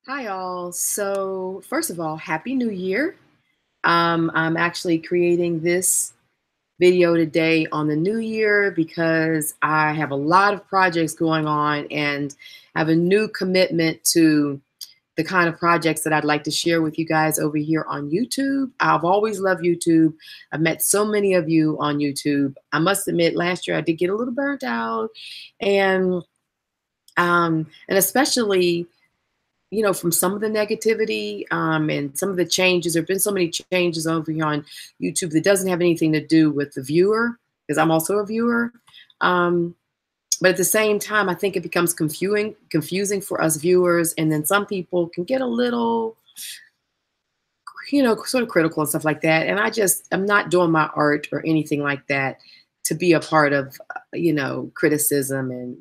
Hi, all. So, first of all, Happy New Year. I'm actually creating this video today on the new year because I have a lot of projects going on and I have a new commitment to the kind of projects that I'd like to share with you guys over here on YouTube. I've always loved YouTube. I've met so many of you on YouTube. I must admit, last year I did get a little burnt out, and especially from some of the negativity and some of the changes. There have been so many changes over here on YouTube that doesn't have anything to do with the viewer, because I'm also a viewer. Um, but at the same time, I think it becomes confusing for us viewers, and then some people can get a little, sort of critical and stuff like that. And I'm not doing my art or anything like that to be a part of, criticism and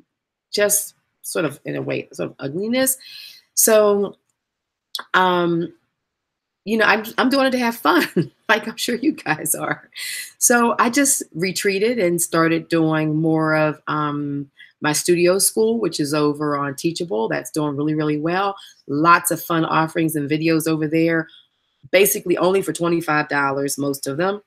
just sort of, in a way, sort of ugliness. So, um, I'm doing it to have fun, like I'm sure you guys are. So I just retreated and started doing more of my studio school, which is over on Teachable. That's doing really, really well. Lots of fun offerings and videos over there, basically only for $25, most of them.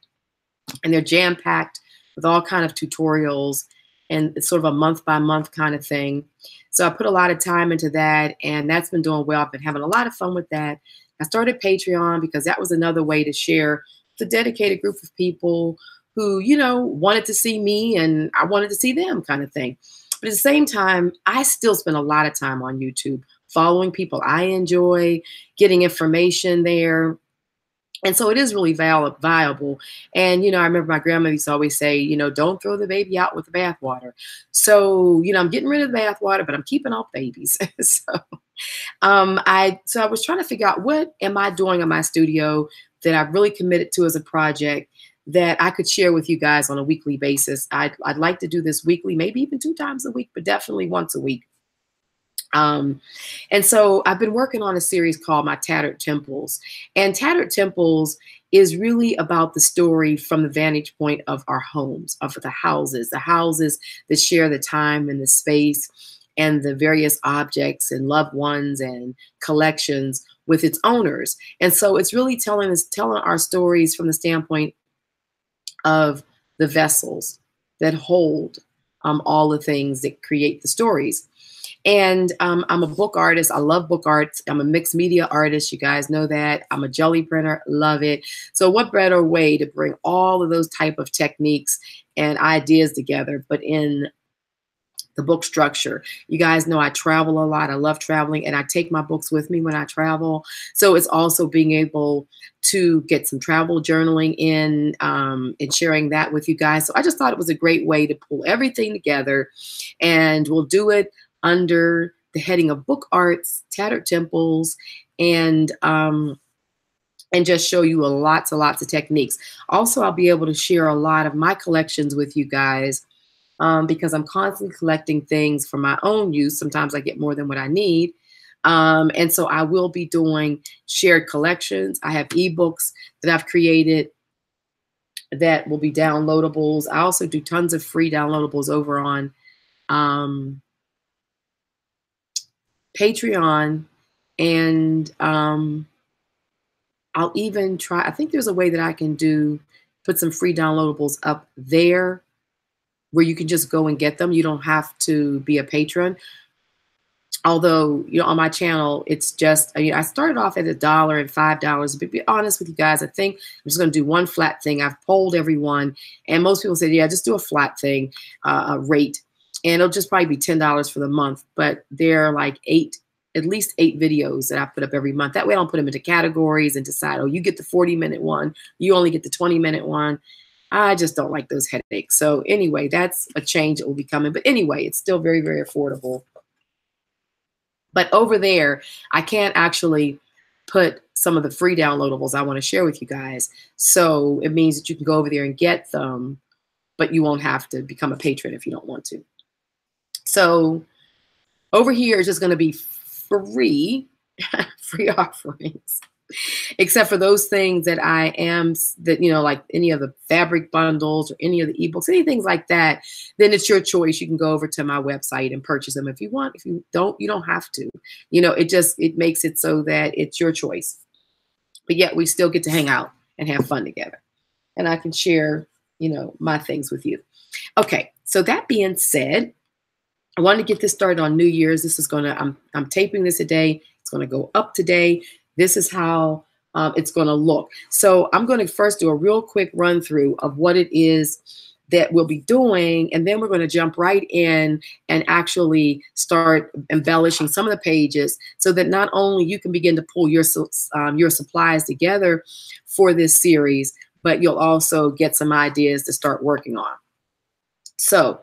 And they're jam-packed with all kind of tutorials, and it's sort of a month by month kind of thing. So I put a lot of time into that, and that's been doing well. I've been having a lot of fun with that. I started Patreon because that was another way to share with a dedicated group of people who, wanted to see me and I wanted to see them, kind of thing. But at the same time, I still spend a lot of time on YouTube, following people I enjoy, getting information there. And so it is really viable. And, I remember my grandmother used to always say, don't throw the baby out with the bathwater. So, I'm getting rid of the bathwater, but I'm keeping all babies. So I was trying to figure out, what am I doing in my studio that I've really committed to as a project that I could share with you guys on a weekly basis. I'd like to do this weekly, maybe even 2 times a week, but definitely once a week. And so I've been working on a series called my Tattered Temples. And Tattered Temples is really about the story from the vantage point of our homes, of the houses that share the time and the space and the various objects and loved ones and collections with its owners. And so it's really telling our stories from the standpoint of the vessels that hold all the things that create the stories. And I'm a book artist. I love book art. I'm a mixed media artist. You guys know that. I'm a jelly printer. Love it. So what better way to bring all of those type of techniques and ideas together, but in the book structure. You guys know I travel a lot. I love traveling, and I take my books with me when I travel. So it's also being able to get some travel journaling in and sharing that with you guys. So I just thought it was a great way to pull everything together, and we'll do it under the heading of Book Arts, Tattered Temples, and just show you lots and lots of techniques. Also, I'll be able to share a lot of my collections with you guys because I'm constantly collecting things for my own use. Sometimes I get more than what I need. And so I will be doing shared collections. I have ebooks that I've created that will be downloadables. I also do tons of free downloadables over on Patreon, and I'll even try, I think there's a way that I can put some free downloadables up there where you can just go and get them. You don't have to be a patron. Although, on my channel, it's just, I started off at $1 and $5. But to be honest with you guys, I think I'm just going to do one flat thing. I've polled everyone, and most people say, yeah, just do a flat thing, rate. And it'll just probably be $10 for the month. But there are like at least 8 videos that I put up every month. That way I don't put them into categories and decide, oh, you get the 40-minute one, you only get the 20-minute one. I just don't like those headaches. So anyway, that's a change that will be coming. But anyway, it's still very, very affordable. But over there, I can't actually put some of the free downloadables I want to share with you guys. So it means that you can go over there and get them, but you won't have to become a patron if you don't want to. So over here is just going to be free, free offerings. Except for those things that that, you know, like any of the fabric bundles or any of the ebooks, anything like that, then it's your choice. You can go over to my website and purchase them if you want. If you don't, you don't have to. You know, it makes it so that it's your choice. But yet we still get to hang out and have fun together. And I can share, you know, my things with you. Okay, so that being said, I wanted to get this started on New Year's. This is I'm taping this today. It's gonna go up today. This is how it's gonna look. So I'm gonna first do a real quick run through of what it is that we'll be doing, and then we're gonna jump right in and actually start embellishing some of the pages so that not only you can begin to pull your supplies together for this series, but you'll also get some ideas to start working on. So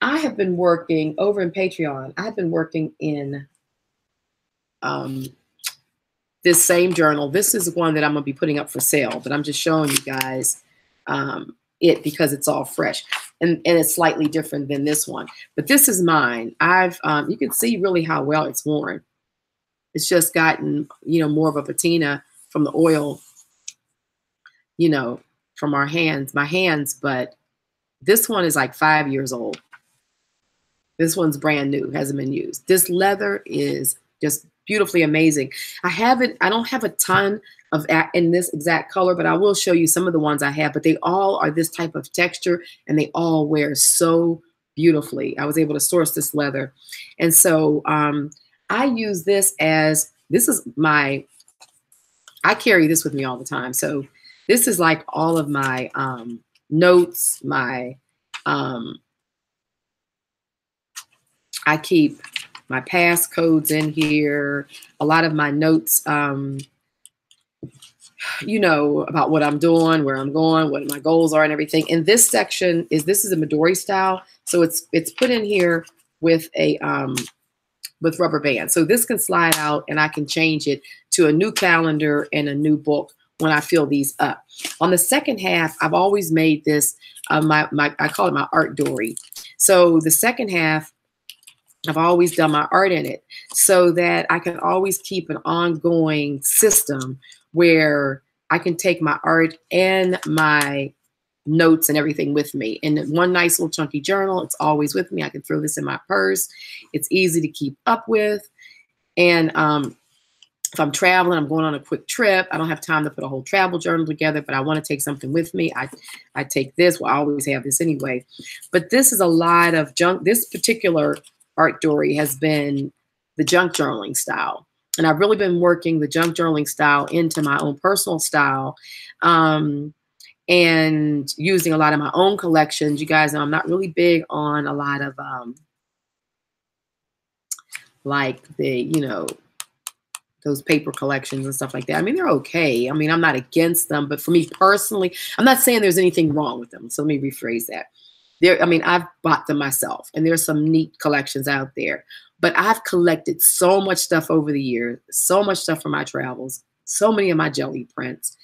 I have been working over in Patreon. I have been working in this same journal. This is one that I'm going to be putting up for sale, but I'm just showing you guys it because it's all fresh and it's slightly different than this one. But this is mine. You can see really how well it's worn. It's just gotten, you know, more of a patina from the oil, you know, from my hands. But this one is like 5 years old. This one's brand new, hasn't been used. This leather is just beautifully amazing. I don't have a ton of in this exact color, but I will show you some of the ones I have, but they all are this type of texture and they all wear so beautifully. I was able to source this leather. And so I use this as, I carry this with me all the time. So this is like all of my notes, I keep my passcodes in here, a lot of my notes, you know, about what I'm doing, where I'm going, what my goals are and everything. And this section this is a Midori style. So it's put in here with a, with rubber bands. So this can slide out and I can change it to a new calendar and a new book when I fill these up. On the second half, I've always made this, I call it my art dory. So the second half, I've always done my art in it so that I can always keep an ongoing system where I can take my art and my notes and everything with me. In one nice little chunky journal, it's always with me. I can throw this in my purse. It's easy to keep up with. And if I'm traveling, I'm going on a quick trip, I don't have time to put a whole travel journal together, but I want to take something with me. I take this. Well, I always have this anyway. But this is a lot of junk. This particular art dory has been the junk journaling style. And I've really been working the junk journaling style into my own personal style and using a lot of my own collections. You guys know I'm not really big on a lot of like you know, those paper collections and stuff like that. I mean, they're okay. I mean, I'm not against them, but for me personally, I'm not saying there's anything wrong with them. So let me rephrase that. I mean, I've bought them myself and there's some neat collections out there, but I've collected so much stuff over the years, so much stuff from my travels, so many of my jelly prints.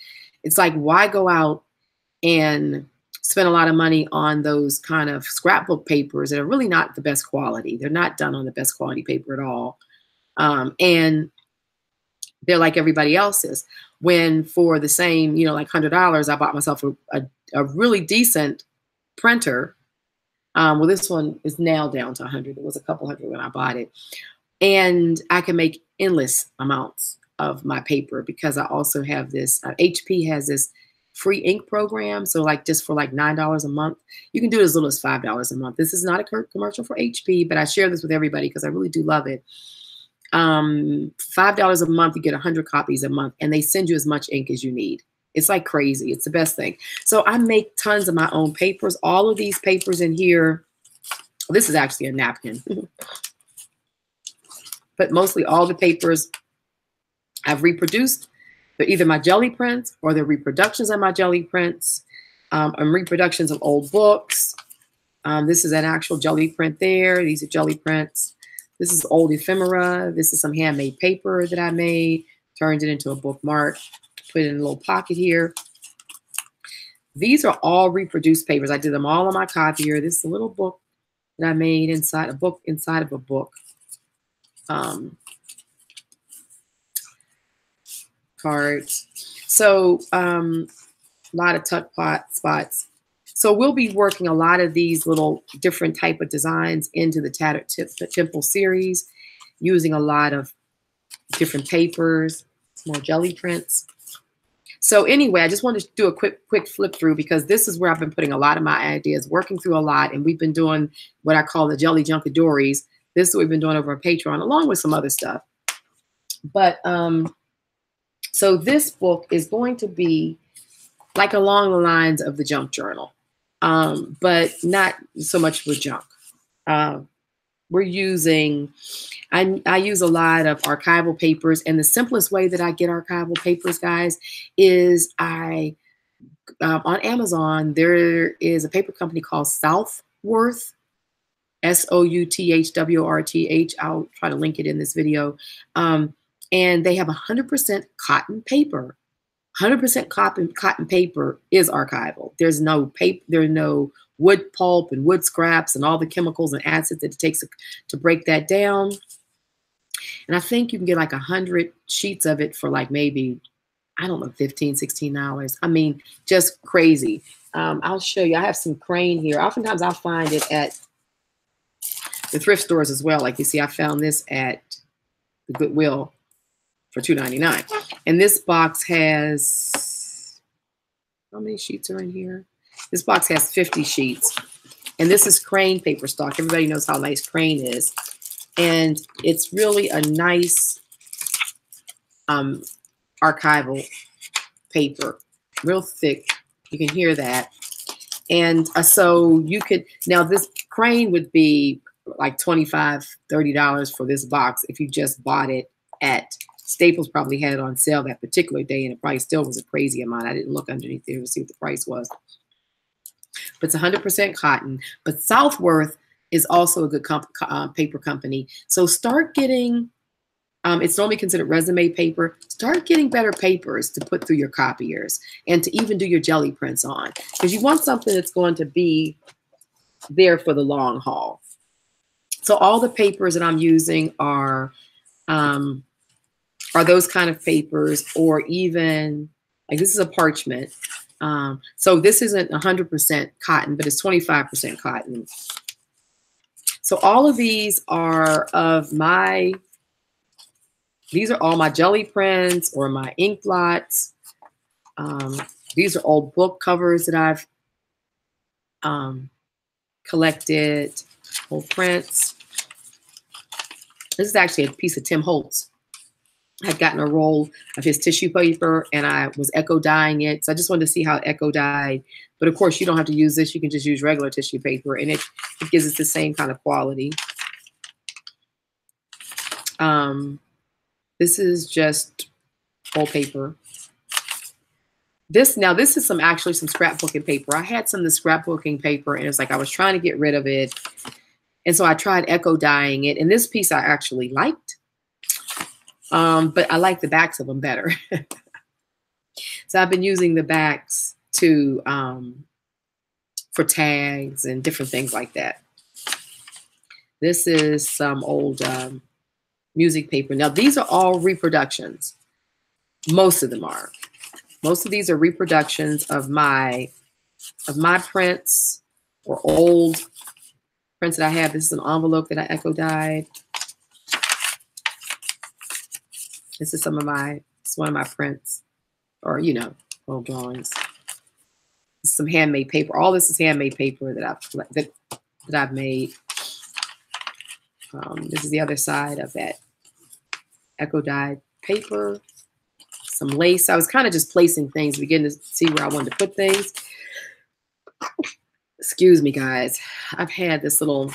It's like, why go out and spend a lot of money on those kind of scrapbook papers that are really not the best quality. They're not done on the best quality paper at all. And they're like everybody else's. When for the same, you know, like $100, I bought myself a really decent printer. Well, this one is now down to 100. It was a couple hundred when I bought it. And I can make endless amounts of my paper because I also have this, HP has this free ink program. So like just for like $9 a month, you can do it as little as $5 a month. This is not a commercial for HP, but I share this with everybody because I really do love it. $5 a month, you get 100 copies a month, and they send you as much ink as you need. It's like crazy. It's the best thing. So I make tons of my own papers. All of these papers in here, this is actually a napkin, but mostly all the papers I've reproduced. They're either my jelly prints or they're reproductions of my jelly prints and reproductions of old books. This is an actual jelly print there. These are jelly prints. This is old ephemera. This is some handmade paper that I made, turned it into a bookmark, put it in a little pocket here. These are all reproduced papers. I did them all on my copier. This is a little book that I made inside a book, inside of a book. cards. So a lot of tuck pot spots. So we'll be working a lot of these little different type of designs into the Tattered Temple series, using a lot of different papers, more jelly prints. So anyway, I just wanted to do a quick flip through, because this is where I've been putting a lot of my ideas, working through a lot, and we've been doing what I call the Jelly Junkadories. This is what we've been doing over on Patron, along with some other stuff. But so this book is going to be like along the lines of the junk journal, but not so much with junk. We're using, I use a lot of archival papers, and the simplest way that I get archival papers, guys, is on Amazon, there is a paper company called Southworth, Southworth. I'll try to link it in this video. And they have 100% cotton paper. 100% cotton paper is archival. There's no paper, there's no wood pulp and wood scraps and all the chemicals and acids that it takes to break that down. And I think you can get like 100 sheets of it for like maybe, I don't know, $15, $16. I mean, just crazy. I'll show you. I have some crane here. Oftentimes I'll find it at the thrift stores as well. Like you see, I found this at the Goodwill for $2.99. And this box has, how many sheets are in here? This box has 50 sheets. And this is crane paper stock. Everybody knows how nice crane is. And it's really a nice archival paper, real thick. You can hear that. And so you could, now this crane would be like $25, $30 for this box if you just bought it at Staples. Probably had it on sale that particular day, and it probably still was a crazy amount. I didn't look underneath there to see what the price was. But it's 100% cotton. But Southworth is also a good paper company. So start getting, it's normally considered resume paper. Start getting better papers to put through your copiers and to even do your jelly prints on. Because you want something that's going to be there for the long haul. So all the papers that I'm using are those kind of papers, or even, like this is a parchment. So this isn't 100% cotton, but it's 25% cotton. So all of these are of my, these are all my jelly prints or my ink blots. These are old book covers that I've collected, old prints. This is actually a piece of Tim Holtz. I'd gotten a roll of his tissue paper and I was echo dyeing it. So I just wanted to see how it echo dyed. But of course, you don't have to use this. You can just use regular tissue paper and it gives us the same kind of quality. This is just old paper. This is actually some scrapbooking paper. I had some of the scrapbooking paper and it's like I was trying to get rid of it. And so I tried echo dyeing it. And this piece I actually liked. But I like the backs of them better. So I've been using the backs to for tags and different things like that. This is some old music paper. Now these are all reproductions. Most of them are. Most of these are reproductions of my prints or old prints that I have. This is an envelope that I echo dyed. This is it's one of my prints, or, you know, old drawings. This is some handmade paper. All this is handmade paper that I've made. This is the other side of that echo dyed paper. Some lace. I was kind of just placing things, beginning to see where I wanted to put things. Excuse me, guys. I've had this little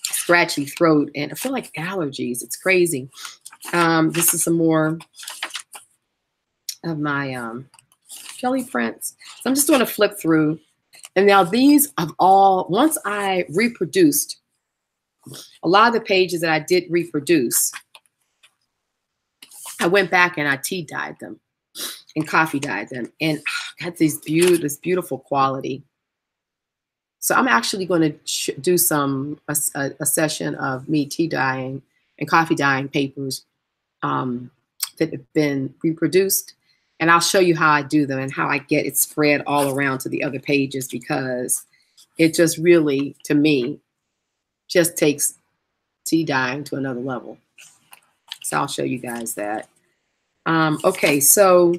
scratchy throat, and I feel like allergies. It's crazy. This is some more of my jelly prints. So I'm just doing a flip through. And now these have all, once I reproduced, a lot of the pages that I did reproduce, I went back and I tea dyed them and coffee dyed them and got this beautiful quality. So I'm actually going to do a session of me tea dyeing and coffee dyeing papers that have been reproduced. And I'll show you how I do them and how I get it spread all around to the other pages, because it just really, to me, just takes tea dyeing to another level. So I'll show you guys that. Okay, so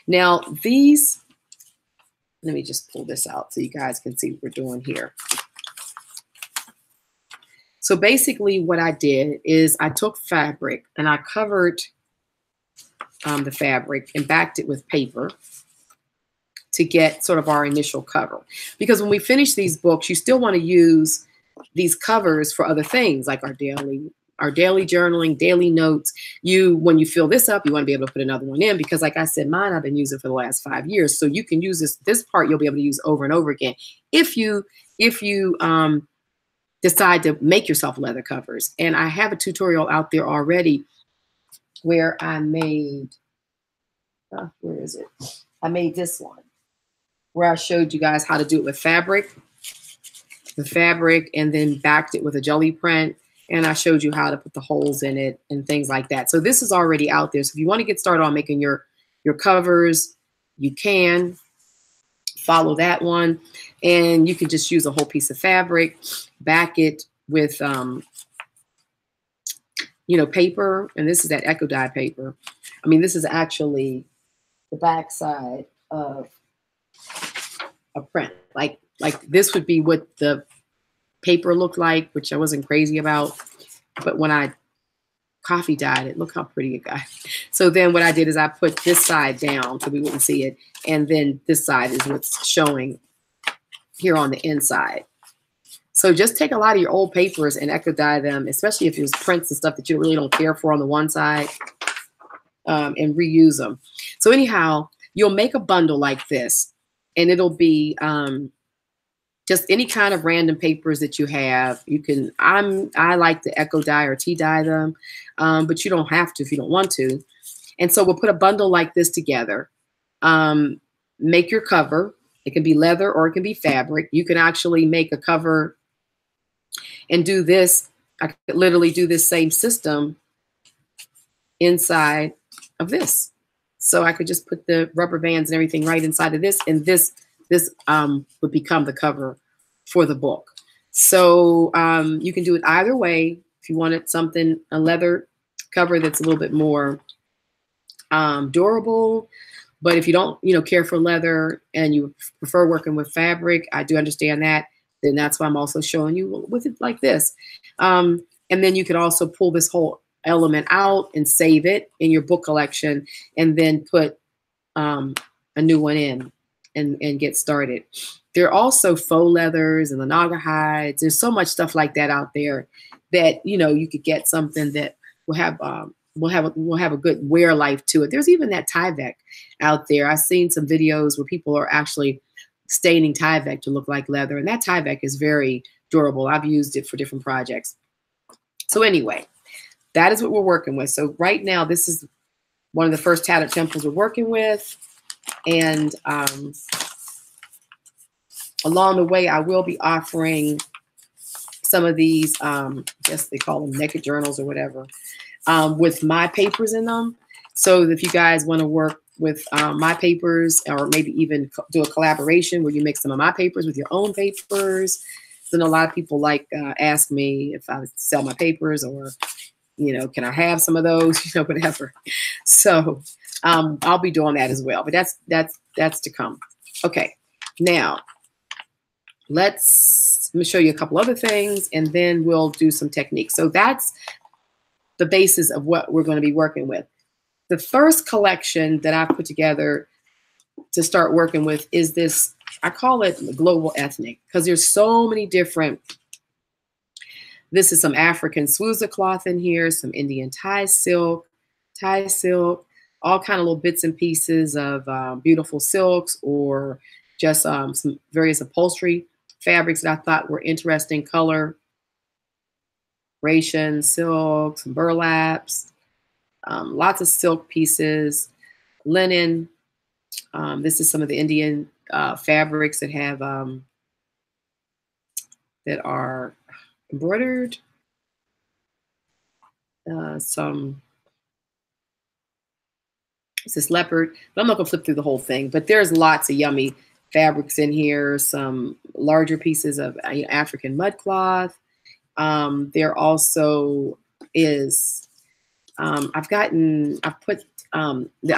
now these, let me just pull this out so you guys can see what we're doing here. So basically what I did is I took fabric and I covered the fabric and backed it with paper to get sort of our initial cover. Because when we finish these books, you still want to use these covers for other things like our daily journaling, daily notes. When you fill this up, you want to be able to put another one in, because like I said, mine I've been using for the last 5 years. So you can use this part you'll be able to use over and over again if you decide to make yourself leather covers. And I have a tutorial out there already where I made, where is it? I made this one where I showed you guys how to do it with fabric, and then backed it with a jelly print. And I showed you how to put the holes in it and things like that. So this is already out there. So if you want to get started on making your covers, you can follow that one. And you can just use a whole piece of fabric, back it with, paper. And this is that Eco Dye paper. I mean, this is actually the back side of a print. Like this would be what the paper looked like, which I wasn't crazy about. But when I coffee dyed it, look how pretty it got. So then what I did is I put this side down so we wouldn't see it. And then this side is what's showing here on the inside. So just take a lot of your old papers and Eco Dye them, especially if it was prints and stuff that you really don't care for on the one side, and reuse them. So anyhow, you'll make a bundle like this, and it'll be just any kind of random papers that you have. You can, I like to Eco Dye or tea dye them, but you don't have to if you don't want to. And so we'll put a bundle like this together. Make your cover. It can be leather or it can be fabric. You can actually make a cover and do this. I could literally do this same system inside of this. So I could just put the rubber bands and everything right inside of this, and this would become the cover for the book. So you can do it either way. If you wanted something, a leather cover that's a little bit more durable, but if you don't, care for leather and you prefer working with fabric, I do understand that. Then that's why I'm also showing you with it like this. And then you could also pull this whole element out and save it in your book collection, and then put a new one in and get started. There are also faux leathers and the naga hides. There's so much stuff like that out there that, you could get something that will have a good wear life to it. There's even that Tyvek out there. I've seen some videos where people are actually staining Tyvek to look like leather, and that Tyvek is very durable. I've used it for different projects. So anyway, that is what we're working with. So right now, this is one of the first Tattered Temples we're working with. And along the way, I will be offering some of these, I guess they call them naked journals or whatever, with my papers in them. So if you guys want to work with my papers, or maybe even do a collaboration where you mix some of my papers with your own papers. Then a lot of people ask me if I would sell my papers, or, can I have some of those, whatever. So I'll be doing that as well, but that's to come. Okay, now let me show you a couple other things, and then we'll do some techniques. So that's the basis of what we're going to be working with. The first collection that I put together to start working with is this, I call it global ethnic, because there's so many different, this is some African Swuza cloth in here, some Indian Thai silk, all kind of little bits and pieces of beautiful silks, or just some various upholstery fabrics that I thought were interesting, color, ration, silk, some burlaps, lots of silk pieces, linen. This is some of the Indian fabrics that have that are embroidered. Some It's this leopard, but I'm not gonna flip through the whole thing. But there's lots of yummy fabrics in here. Some larger pieces of African mud cloth. There also is. I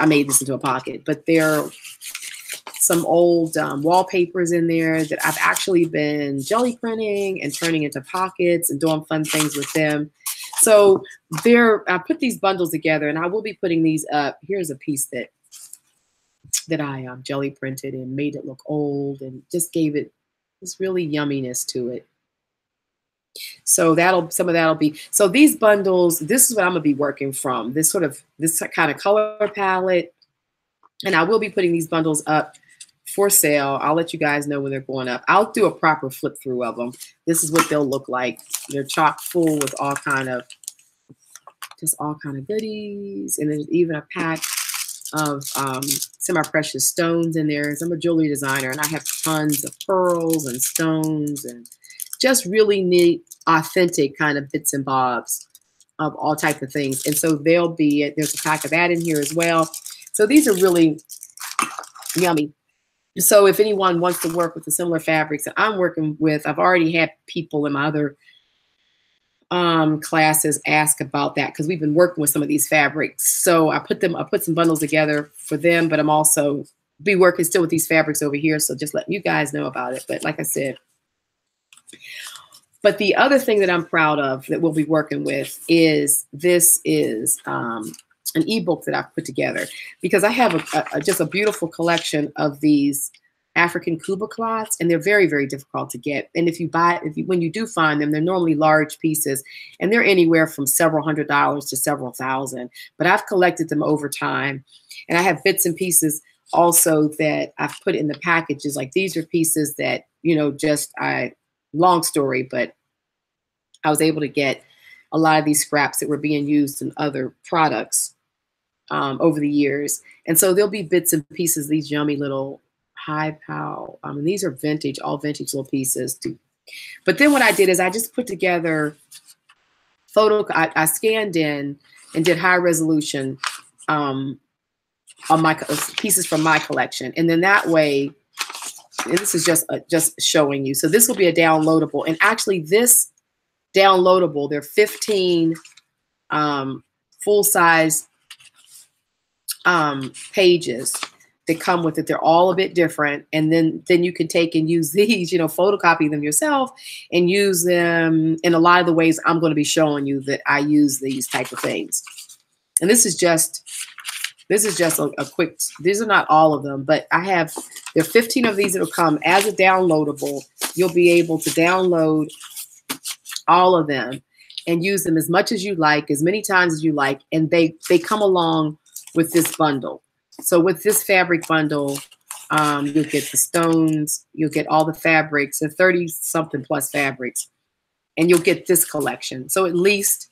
made this into a pocket, but there are some old wallpapers in there that I've actually been jelly printing and turning into pockets and doing fun things with them. So I put these bundles together, and I will be putting these up. Here's a piece that I jelly printed and made it look old and just gave it this really yumminess to it. So some of that'll be, so these bundles, this is what I'm gonna be working from, this kind of color palette. And I will be putting these bundles up for sale. I'll let you guys know when they're going up. I'll do a proper flip through of them. This is what they'll look like. They're chock full with all kind of goodies. And there's even a pack of semi-precious stones in there. I'm a jewelry designer, and I have tons of pearls and stones and just really neat, authentic kind of bits and bobs of all type of things. And so there's a pack of that in here as well. So these are really yummy. So if anyone wants to work with the similar fabrics that I'm working with, I've already had people in my other classes ask about that, because we've been working with some of these fabrics. So I put some bundles together for them, but I'm also be working still with these fabrics over here. So just letting you guys know about it. But like I said, but the other thing that I'm proud of that we'll be working with is an ebook that I've put together, because I have just a beautiful collection of these African Kubik cloths, and they're very, very difficult to get. And when you do find them, they're normally large pieces, and they're anywhere from several $100s to several thousand. But I've collected them over time, and I have bits and pieces also that I've put in the packages. Like these are pieces that, long story, but I was able to get a lot of these scraps that were being used in other products over the years. And so there'll be bits and pieces, these yummy little high pow. These are vintage, all vintage little pieces too. But then what I did is I just put together I scanned in and did high resolution on my pieces from my collection. And then that way, and this is just showing you. So this will be a downloadable. And actually this downloadable, there are 15 full-size pages that come with it. They're all a bit different. And then you can take and use these, photocopy them yourself and use them in a lot of the ways I'm going to be showing you that I use these type of things. And this is just a quick, these are not all of them, but there are 15 of these that will come as a downloadable. You'll be able to download all of them and use them as much as you like, as many times as you like. And they come along with this bundle. So with this fabric bundle, you'll get the stones, you'll get all the fabrics, the 30 something plus fabrics, and you'll get this collection. So at least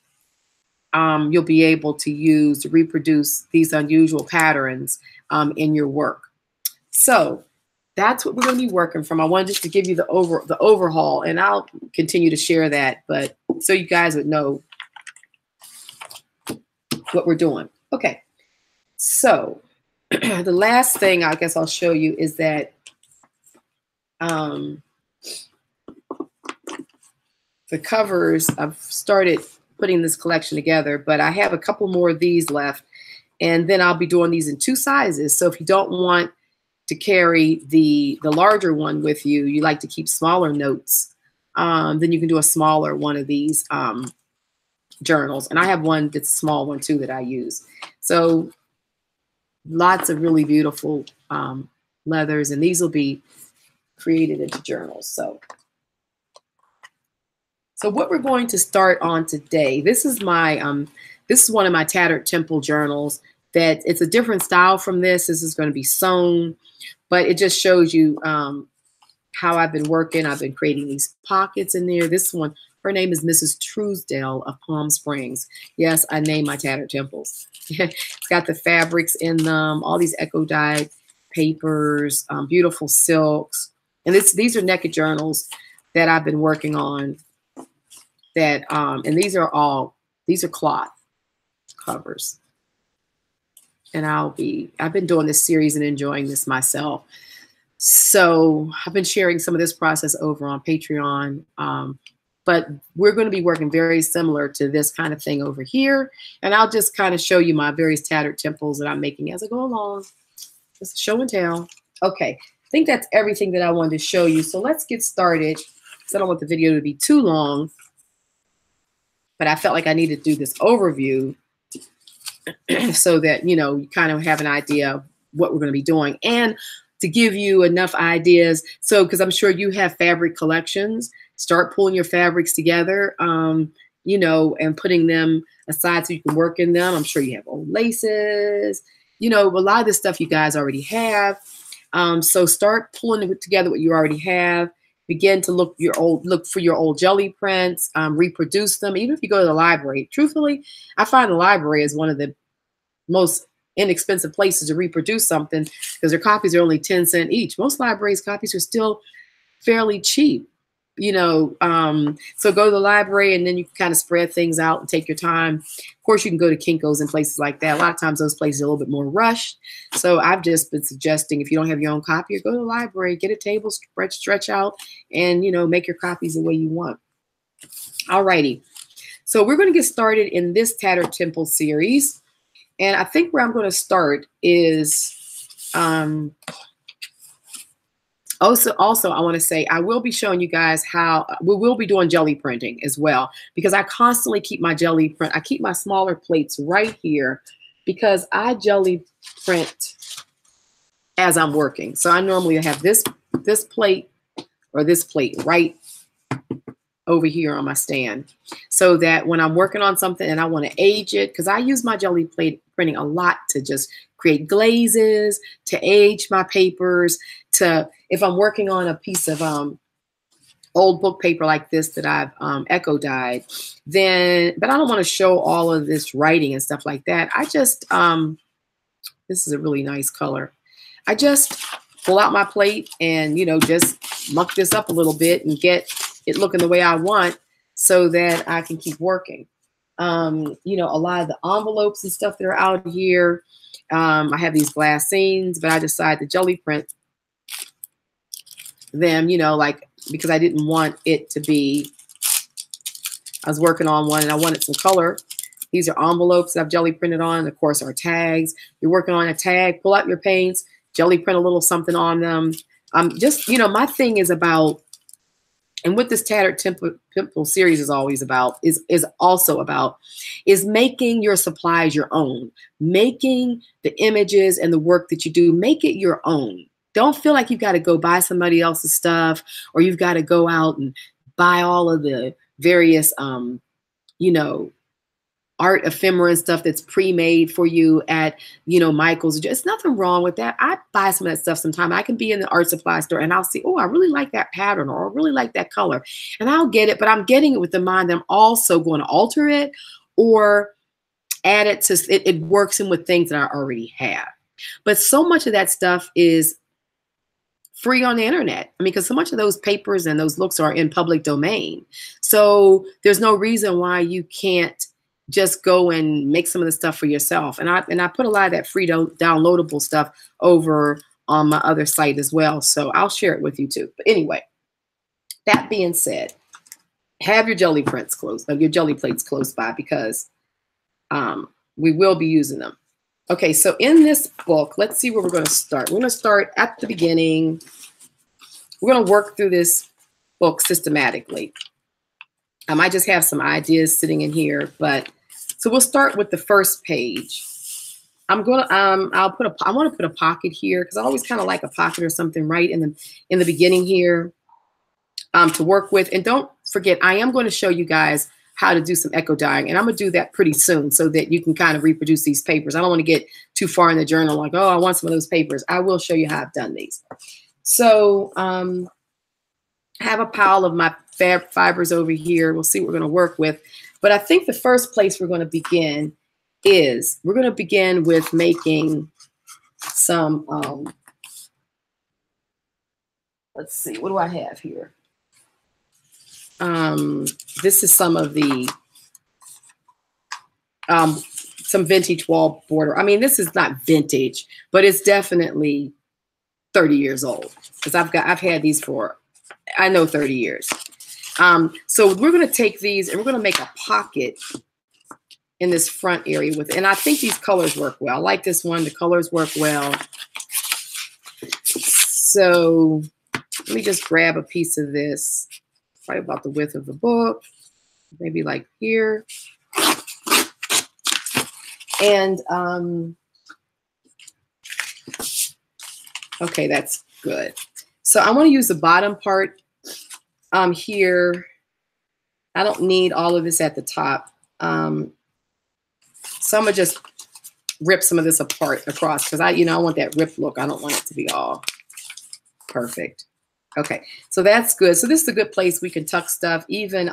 you'll be able to reproduce these unusual patterns in your work. So that's what we're going to be working from. I wanted just to give you the overhaul, and I'll continue to share that, but so you guys would know what we're doing. Okay, so the last thing I guess I'll show you is that the covers, I've started putting this collection together, but I have a couple more of these left, and then I'll be doing these in 2 sizes. So if you don't want to carry the larger one with you, you like to keep smaller notes, then you can do a smaller one of these journals. And I have one that's a small one too that I use. So lots of really beautiful leathers, and these will be created into journals. So what we're going to start on today, this is one of my Tattered Temple journals. That it's a different style from this. This is going to be sewn, but it just shows you how I've been working. I've been creating these pockets in there. This one, her name is Mrs. Truesdale of Palm Springs. Yes, I named my Tattered Temples. It's got the fabrics in them, all these eco-dyed papers, beautiful silks. And these are naked journals that I've been working on. And these are cloth covers. and I've been doing this series and enjoying this myself. So I've been sharing some of this process over on Patreon. But we're going to be working very similar to this kind of thing over here. And I'll just kind of show you my various tattered temples that I'm making as I go along. Just show and tell. Okay, I think that's everything that I wanted to show you. So let's get started, because I don't want the video to be too long. But I felt like I needed to do this overview so that, you know, you kind of have an idea of what we're going to be doing. And to give you enough ideas. So, because I'm sure you have fabric collections, start pulling your fabrics together, you know, and putting them aside so you can work in them. I'm sure you have old laces, you know, a lot of this stuff you guys already have. So start pulling together what you already have. Begin to look for your old jelly prints, reproduce them. Even if you go to the library, truthfully, I find the library is one of the most inexpensive places to reproduce something, because their copies are only 10 cents each. Most libraries' copies are still fairly cheap, you know. So go to the library, and then you can kind of spread things out and take your time. Of course, you can go to Kinko's and places like that. A lot of times those places are a little bit more rushed. So I've just been suggesting, if you don't have your own copy, or go to the library, get a table, stretch out, and, you know, make your copies the way you want. All righty. So we're going to get started in this Tattered Temple series. And I think where I'm going to start is, also I want to say I will be showing you guys how we will be doing jelly printing as well, because I constantly keep my jelly print. I keep my smaller plates right here because I jelly print as I'm working. So I normally have this plate or this plate right over here on my stand, so that when I'm working on something and I want to age it, because I use my jelly plate printing a lot to just create glazes, to age my papers, to, if I'm working on a piece of old book paper like this that I've echo dyed, then, but I don't want to show all of this writing and stuff like that. I just, this is a really nice color. I just pull out my plate and, you know, just muck this up a little bit and get it looking the way I want, so that I can keep working. You know, a lot of the envelopes and stuff that are out here, I have these glass scenes, but I decided to jelly print them, you know, like, because I didn't want it to be, I was working on one and I wanted some color. These are envelopes that I've jelly printed on. Of course, our tags. You're working on a tag, pull out your paints, jelly print a little something on them. Just, you know, my thing is about, and what this Tattered Temple series is always about, is also about making your supplies your own, making the images and the work that you do, make it your own. Don't feel like you've got to go buy somebody else's stuff, or you've got to go out and buy all of the various, you know, art ephemera and stuff that's pre-made for you at, you know, Michael's. It's nothing wrong with that. I buy some of that stuff sometimes. I can be in the art supply store and I'll see, oh, I really like that pattern, or I really like that color, and I'll get it, but I'm getting it with the mind that I'm also going to alter it or add it to, it works in with things that I already have. But so much of that stuff is free on the internet. I mean, because so much of those papers and those looks are in public domain. So there's no reason why you can't just go and make some of the stuff for yourself. And I put a lot of that free downloadable stuff over on my other site as well. So I'll share it with you too. But anyway, that being said, have your jelly prints close, your jelly plates close by, because we will be using them. Okay, so in this book, let's see where we're going to start. We're going to start at the beginning. We're going to work through this book systematically. I might just have some ideas sitting in here, but so we'll start with the first page. I'm gonna I want to put a pocket here, because I always kind of like a pocket or something right in the beginning here to work with. And don't forget, I am going to show you guys how to do some echo dyeing, and I'm gonna do that pretty soon so that you can kind of reproduce these papers. I don't want to get too far in the journal like, oh, I want some of those papers. I will show you how I've done these. So I have a pile of my fibers over here. We'll see what we're going to work with. But I think the first place we're going to begin is we're going to begin with making some, let's see, what do I have here? This is some of the some vintage wall border. I mean, this is not vintage, but it's definitely 30 years old because I've had these for, I know, 30 years. So we're going to take these and we're going to make a pocket in this front area with, and I think these colors work well. I like this one. The colors work well. So let me just grab a piece of this, probably about the width of the book, maybe like here. And okay, that's good. So I want to use the bottom part here. I don't need all of this at the top. So I'm gonna just rip some of this apart across because I want that ripped look. I don't want it to be all perfect. Okay, so that's good. So this is a good place we can tuck stuff, even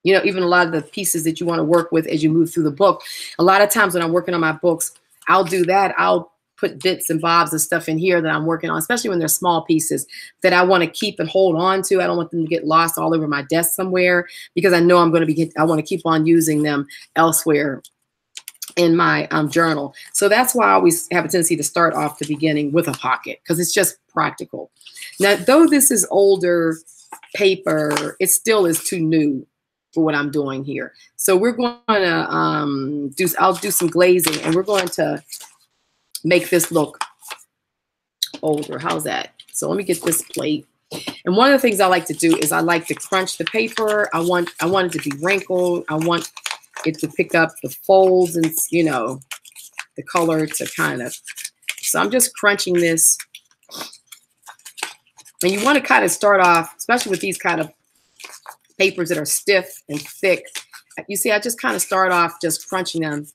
even a lot of the pieces that you want to work with as you move through the book. A lot of times when I'm working on my books, I'll do that. I'll put bits and bobs and stuff in here that I'm working on, especially when they're small pieces that I want to keep and hold on to. I don't want them to get lost all over my desk somewhere because I know I want to keep on using them elsewhere in my journal. So that's why I always have a tendency to start off the beginning with a pocket because it's just practical. Now, though this is older paper, it still is too new for what I'm doing here. So we're going to I'll do some glazing and we're going to make this look older. How's that? So let me get this plate. And one of the things I like to do is I like to crunch the paper. I want it to be wrinkled. I want it to pick up the folds and, the color to kind of, so I'm just crunching this. And you want to kind of start off, especially with these kind of papers that are stiff and thick. You see, I just kind of start off just crunching them.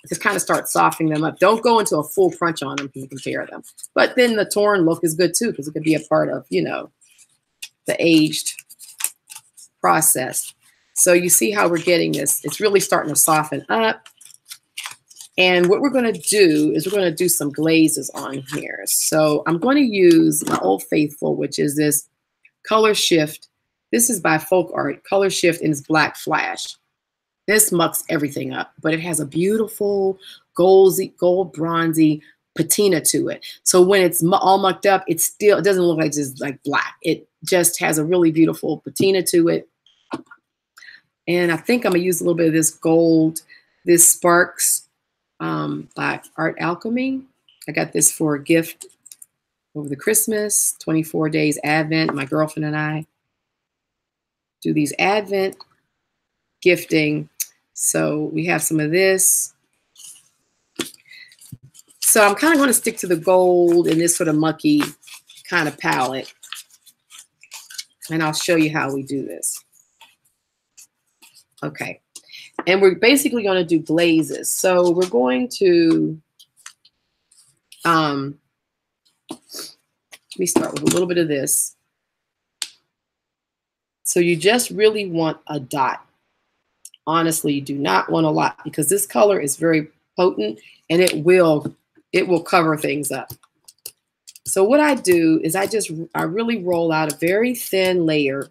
Just kind of start softening them up. Don't go into a full crunch on them and compare them. But then the torn look is good too, because it could be a part of, the aged process. So you see how we're getting this. It's really starting to soften up. And what we're going to do is we're going to do some glazes on here. So I'm going to use my Old Faithful, which is this Color Shift. This is by Folk Art, Color Shift in its Black Flash. This mucks everything up, but it has a beautiful gold bronzy patina to it. So when it's all mucked up, it doesn't look like just like black. It just has a really beautiful patina to it. And I think I'm gonna use a little bit of this gold, this Sparks by Art Alchemy. I got this for a gift over the Christmas, 24 days Advent. My girlfriend and I do these Advent gifting. So we have some of this. So I'm kind of going to stick to the gold in this sort of mucky kind of palette. And I'll show you how we do this. Okay. And we're basically going to do glazes. So we're going to, let me start with a little bit of this. So you just really want a dot. Honestly, you do not want a lot because this color is very potent and it will cover things up. So what I do is I really roll out a very thin layer.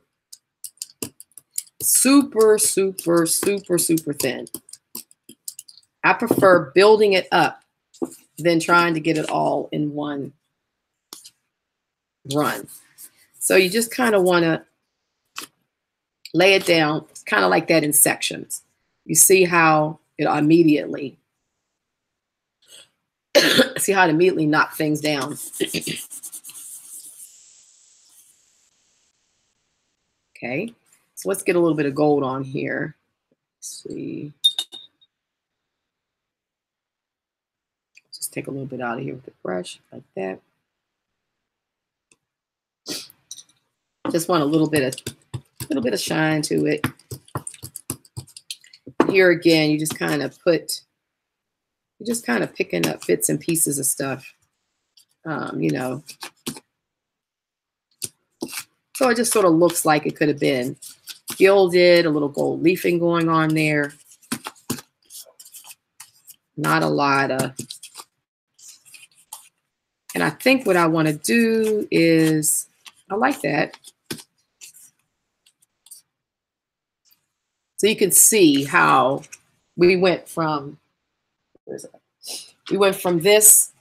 Super, super, super, super thin. I prefer building it up than trying to get it all in one run. So you just kind of want to lay it down. It's kind of like that in sections. You see how it immediately, knocked things down. Okay, so let's get a little bit of gold on here. Let's see. Just take a little bit out of here with the brush like that. Just want a little bit of shine to it. Here again, you just kind of picking up bits and pieces of stuff, So it just sort of looks like it could have been gilded, a little gold leafing going on there. Not a lot of, and I think what I want to do is, I like that. So you can see how we went from, where is it? We went from this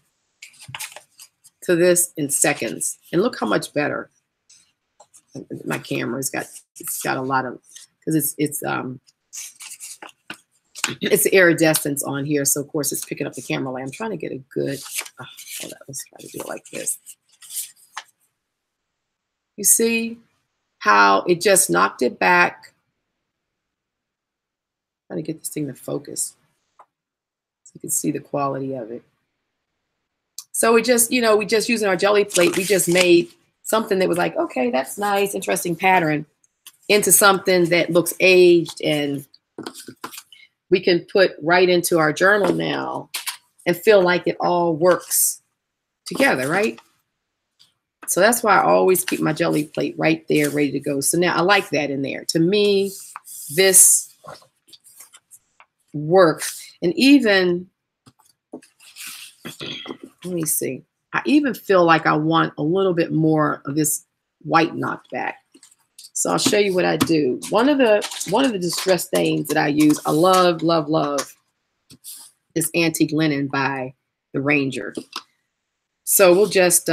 to this in seconds. And look how much better. My camera's got, it's got a lot of, because it's the iridescence on here. So of course it's picking up the camera light. I'm trying to get a good, hold on, let's try to do it like this. You see how it just knocked it back. Trying to get this thing to focus so you can see the quality of it. So we just, you know, we just using our jelly plate, we just made something that was like, okay, that's nice, interesting pattern into something that looks aged, and we can put right into our journal now and feel like it all works together, right? So that's why I always keep my jelly plate right there, ready to go. So now I like that in there. To me, this works. And even, let me see. I even feel like I want a little bit more of this white knocked back. So I'll show you what I do. One of the distress stains that I use, I love, love, love, is Antique Linen by the Ranger. So we'll just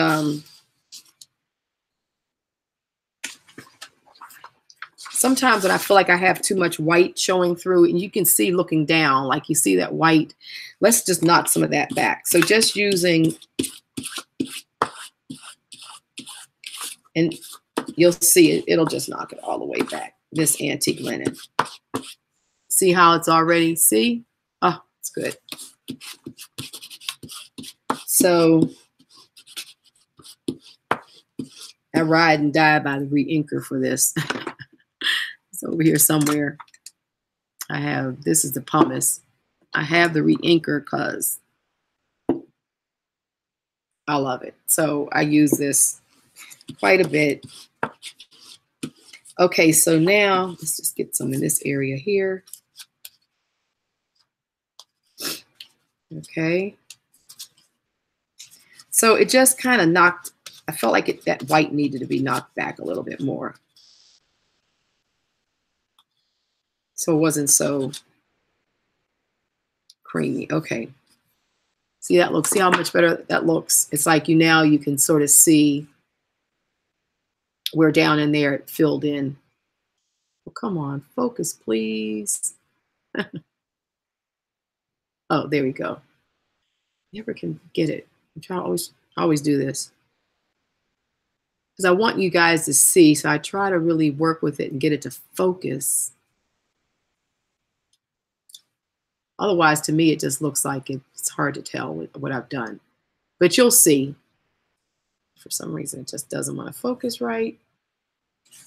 sometimes when I feel like I have too much white showing through, and you can see looking down, like you see that white, let's just knock some of that back. So just using, and you'll see it, it'll just knock it all the way back, this Antique Linen. See how it's already, see? Oh, it's good. So I ride and die by the re-inker for this. It's over here somewhere. I have, this is the pumice. I have the re-inker because I love it. So I use this quite a bit. Okay, so now let's just get some in this area here. Okay. So it just kind of knocked, I felt like that white needed to be knocked back a little bit more. So it wasn't so creamy. Okay. See that looks, see how much better that looks? It's like now you can sort of see where down in there it filled in. Well, come on, focus, please. Oh, there we go. Never can get it. I'm trying to always do this, because I want you guys to see. So I try to really work with it and get it to focus. Otherwise, to me, it just looks like it's hard to tell what I've done. But you'll see. For some reason, it just doesn't want to focus right.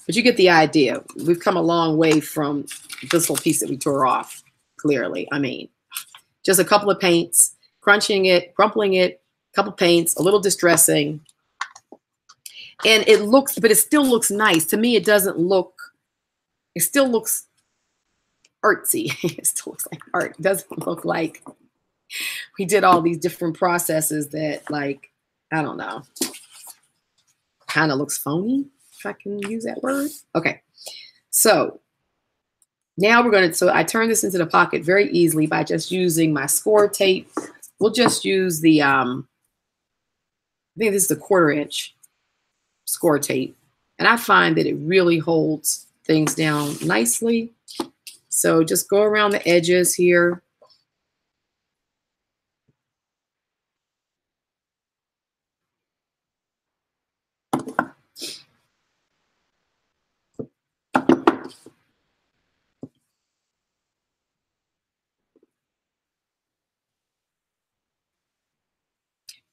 But you get the idea. We've come a long way from this little piece that we tore off, clearly. I mean, just a couple of paints, crunching it, crumpling it, a couple paints, a little distressing. And it looks, but it still looks nice. To me, it doesn't look, it still looks artsy. It still looks like art. It doesn't look like we did all these different processes that, like, I don't know, kind of looks phony, if I can use that word. Okay, so now we're going to, so I turn this into the pocket very easily by just using my score tape. We'll just use the, I think this is the 1/4 inch score tape. And I find that it really holds things down nicely. So just go around the edges here.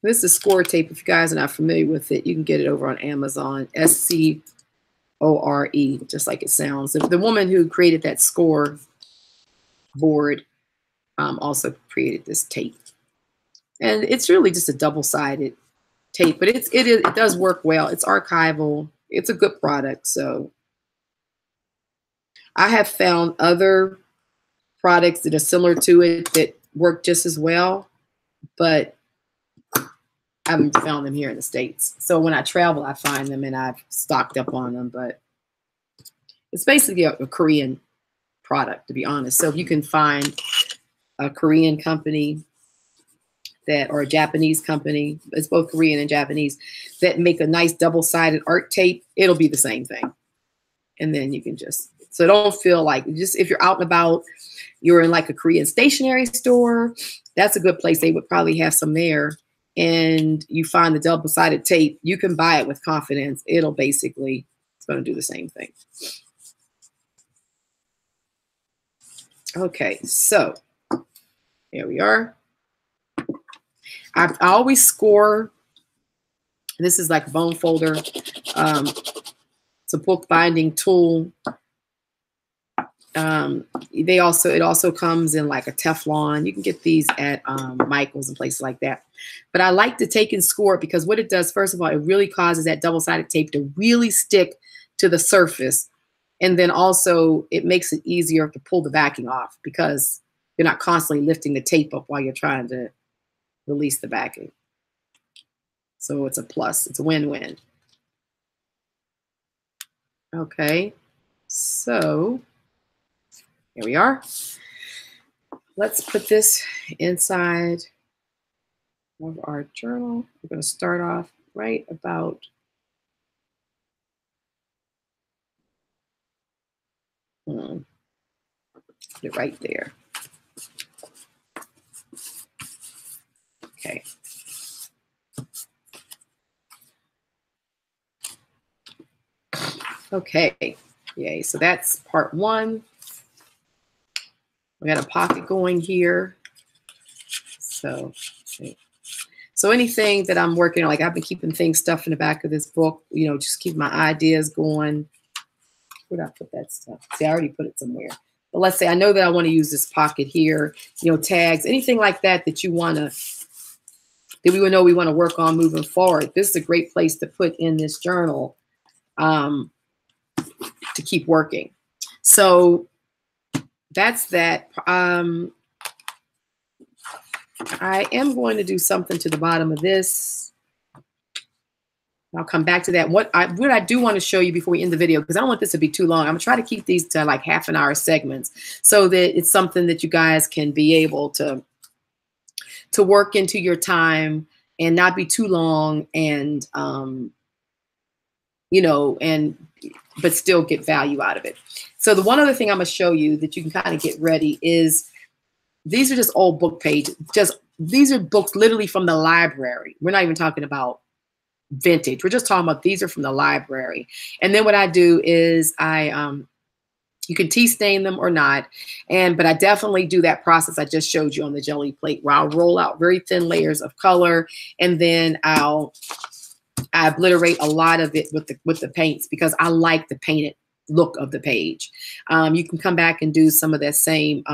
This is score tape. If you guys are not familiar with it, you can get it over on Amazon. SCORE, just like it sounds. The woman who created that score board also created this tape. And it's really just a double-sided tape, but it does work well. It's archival. It's a good product. So I have found other products that are similar to it that work just as well, but I haven't found them here in the States. So when I travel, I find them and I've stocked up on them, but it's basically a Korean product, to be honest. So if you can find a Korean company that, or a Japanese company, it's both Korean and Japanese, that make a nice double-sided art tape, it'll be the same thing. And then you can just, so don't feel like, just if you're out and about, you're in like a Korean stationery store, that's a good place. They would probably have some there. And you find the double-sided tape, you can buy it with confidence. It'll basically, it's going to do the same thing. Okay, so here we are. I always score. This is like a bone folder. It's a bookbinding tool. It also comes in like a Teflon. You can get these at Michael's and places like that. But I like to take and score it because what it does, first of all, it really causes that double-sided tape to really stick to the surface. And then also it makes it easier to pull the backing off because you're not constantly lifting the tape up while you're trying to release the backing. So it's a plus. It's a win-win. Okay. So here we are. Let's put this inside of our journal. We're going to start off right about put it right there. Okay. Okay. Yay. So that's part one. We got a pocket going here. So anything that I'm working on, like I've been keeping things stuff in the back of this book, you know, just keep my ideas going. Where did I put that stuff? See, I already put it somewhere. But let's say I know that I want to use this pocket here, you know, tags, anything like that that you want to, that we would know we want to work on moving forward. This is a great place to put in this journal to keep working. So that's that. I am going to do something to the bottom of this. I'll come back to that. What I do want to show you before we end the video, because I don't want this to be too long. I'm going to try to keep these to like half-an-hour segments so that it's something that you guys can be able to work into your time and not be too long and, you know, but still get value out of it. So the one other thing I'm going to show you that you can kind of get ready is these are just old book pages. These are books literally from the library. We're not even talking about vintage. We're just talking about these are from the library. And then what I do is you can tea stain them or not. But I definitely do that process I just showed you on the jelly plate where I'll roll out very thin layers of color and then I obliterate a lot of it with the paints because I like the painted look of the page. You can come back and do some of that same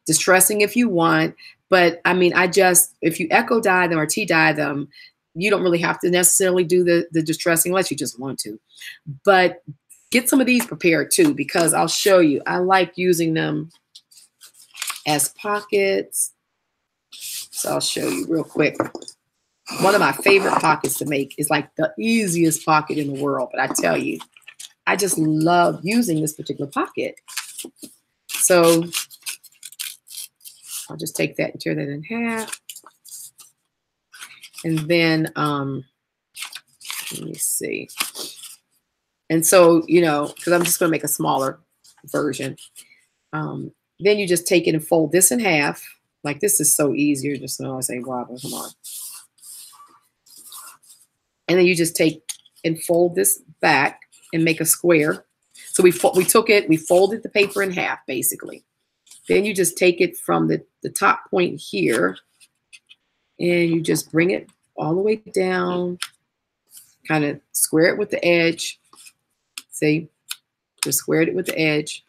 distressing if you want. But I mean, if you echo dye them or tea dye them, you don't really have to necessarily do the distressing unless you just want to. But get some of these prepared too, because I'll show you. I like using them as pockets. So I'll show you real quick. One of my favorite pockets to make is like the easiest pocket in the world. But I tell you, I just love using this particular pocket. So I'll just take that and tear that in half. And then, let me see. And so, you know, because I'm just going to make a smaller version. Then you just take it and fold this in half. Like this is so easy. You're just going to say, wow, come on. And then you just take and fold this back and make a square. So we folded the paper in half, basically. Then you just take it from the top point here and you just bring it all the way down, kind of square it with the edge. See, just squared it with the edge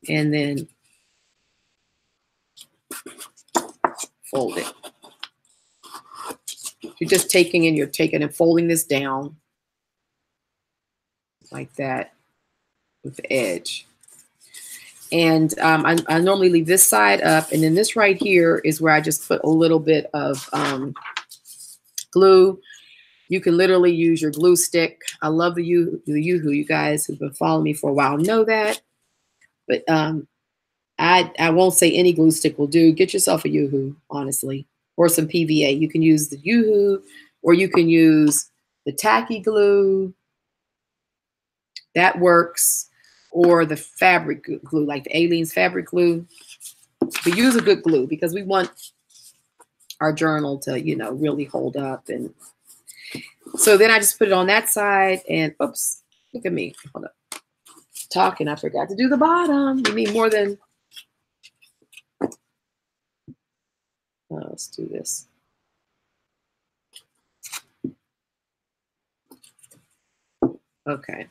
and then fold it. You're just taking and folding this down like that with the edge. And I normally leave this side up, and then this right here is where I just put a little bit of glue. You can literally use your glue stick. I love the Yoo-hoo. You guys who've been following me for a while know that. But I won't say any glue stick will do. Get yourself a Yoo-hoo, honestly, or some PVA. You can use the Yoo-hoo, or you can use the tacky glue. That works. Or the fabric glue, like the Aleene's fabric glue. But use a good glue because we want our journal to, you know, really hold up. And so then I just put it on that side and oops, look at me. Hold up. Talking, I forgot to do the bottom. You need more than, let's do this. Okay.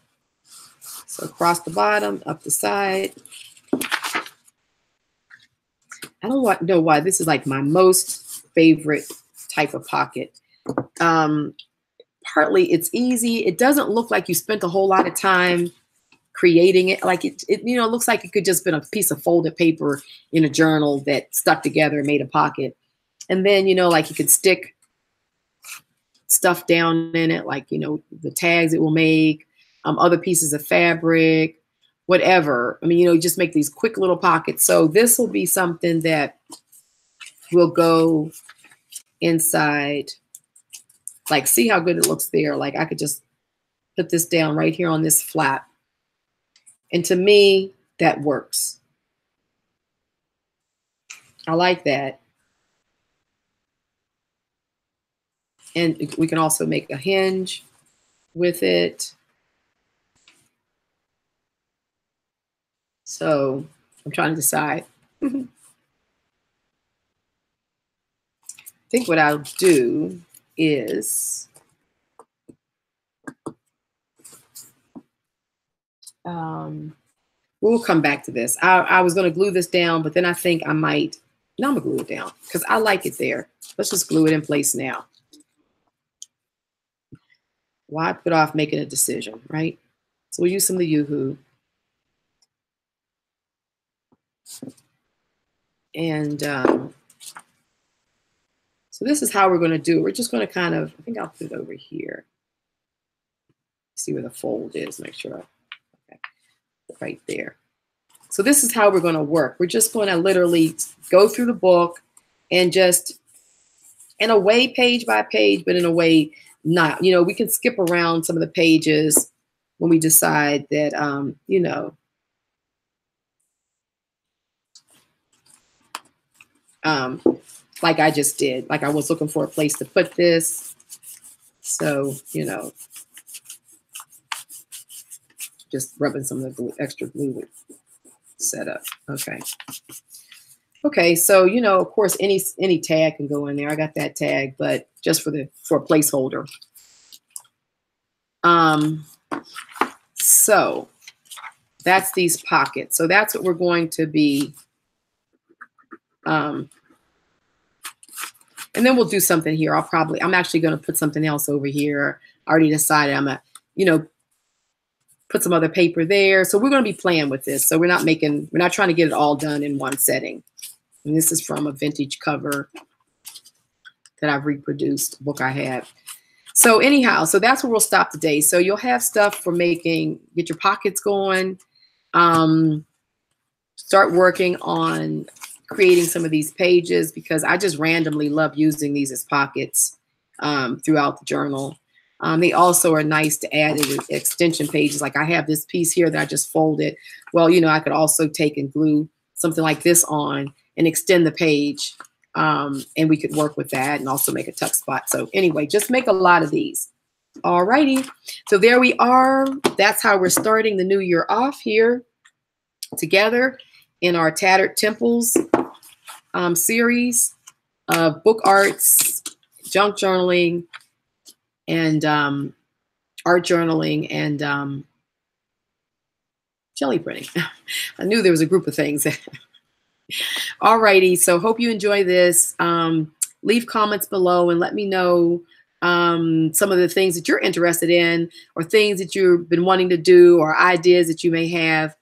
So across the bottom, up the side. I don't know why this is like my most favorite type of pocket. Partly it's easy. It doesn't look like you spent a whole lot of time creating it. Like it you know, looks like it could just been a piece of folded paper in a journal that stuck together and made a pocket. And then, you know, like you could stick stuff down in it, like, you know, the tags it will make, other pieces of fabric, whatever. I mean, you know, you just make these quick little pockets. So this will be something that will go inside. Like, see how good it looks there. Like I could just put this down right here on this flap. And to me, that works. I like that. And we can also make a hinge with it. So I'm trying to decide. I think what I'll do is we'll come back to this. I was going to glue this down, but then I think I might. No, I'm going to glue it down because I like it there. Let's just glue it in place now. Why put off making a decision, right? So we'll use some of the Yoo-hoo. And so this is how we're going to do it. We're just going to kind of, I think I'll put it over here. See where the fold is, make sure. Okay, right there. So this is how we're going to work. We're just going to literally go through the book and just, in a way, page by page, but in a way not. You know, we can skip around some of the pages when we decide that, you know, like I just did. Like I was looking for a place to put this. So, you know, just rubbing some of the glue, extra glue set up. Okay. Okay, so, you know, of course, any tag can go in there. I got that tag, but just for a placeholder. So that's these pockets. So that's what we're going to be. And then we'll do something here. I'm actually going to put something else over here. I already decided I'm going to, you know, put some other paper there. So we're going to be playing with this. So we're not trying to get it all done in one setting. And this is from a vintage cover that I've reproduced, a book I have. So anyhow, so that's where we'll stop today. So you'll have stuff for get your pockets going. Start working on creating some of these pages because I just randomly love using these as pockets throughout the journal. They also are nice to add as extension pages. Like I have this piece here that I just folded. Well, you know, I could also take and glue something like this on and extend the page. And we could work with that and also make a tuck spot. So anyway, just make a lot of these. All righty. So there we are. That's how we're starting the new year off here together in our Tattered Temples series of book arts, junk journaling, and art journaling, and jelly printing. I knew there was a group of things. All righty. So hope you enjoy this. Leave comments below and let me know some of the things that you're interested in or things that you've been wanting to do or ideas that you may have.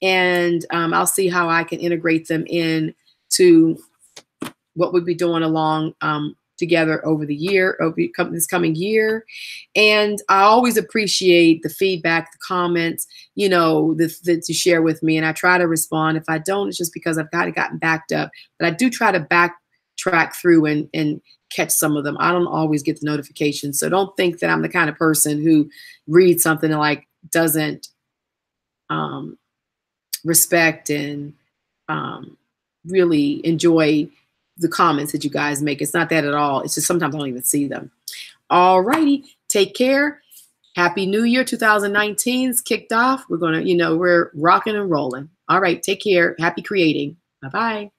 And I'll see how I can integrate them in to what we'll be doing along together over the year, this coming year. And I always appreciate the feedback, the comments, you know, that you share with me. And I try to respond. If I don't, it's just because I've gotten backed up. But I do try to backtrack through and catch some of them. I don't always get the notifications. So don't think that I'm the kind of person who reads something and like doesn't respect and really enjoy the comments that you guys make. It's not that at all. It's just sometimes I don't even see them. All righty. Take care. Happy New Year. 2019's kicked off. We're going to, you know, we're rocking and rolling. All right. Take care. Happy creating. Bye-bye.